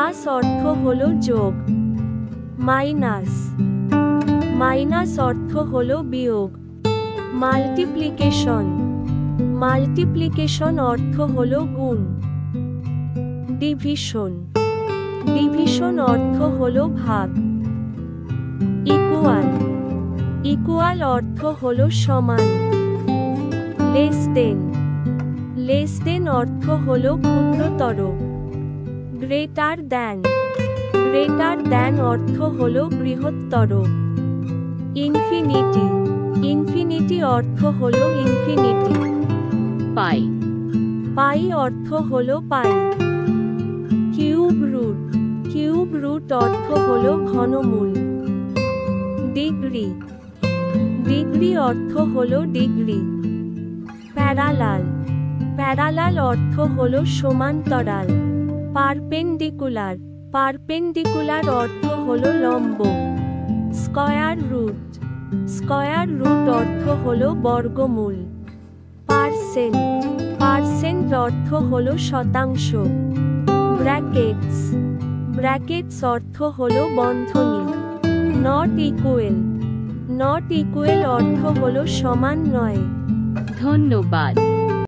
Plus অর্থ হলো যোগ, মাইনাস, মাইনাস অর্থ হলো বিয়োগ। মাল্টিপ্লিকেশন, মাল্টিপ্লিকেশন অর্থ হলো গুণ। ডিভিশন, ডিভিশন অর্থ হলো ভাগ। ইকুয়াল, ইকুয়াল অর্থ হলো সমান। লেস দেন, লেস দেন অর্থ হলো ক্ষুদ্রতর। গ্রেটার দ্যান, গ্রেটার দ্যান অর্থ হলো বৃহত্তর। ইনফিনিটি, ইনফিনিটি অর্থ হলো ইনফিনিটি। পাই, পাই অর্থ হলো পাই। কিউব রুট, কিউব রুট অর্থ হলো ঘনমূল। ডিগ্রি, ডিগ্রি অর্থ হলো ডিগ্রি। প্যারালাল, প্যারালাল অর্থ হলো সমান্তরাল। পারপেন্ডিকুলার, পারপেন্ডিকুলার অর্থ হলো লম্ব। স্কয়ার রুট, স্কয়ার রুট অর্থ হলো বর্গমূল। পার্সেন্ট, পার্সেন্ট অর্থ হলো শতাংশ। ব্র্যাকেটস, ব্র্যাকেটস অর্থ হলো বন্ধনী। নট ইকুয়াল, নট ইকুয়াল অর্থ হলো সমান নয়। ধন্যবাদ।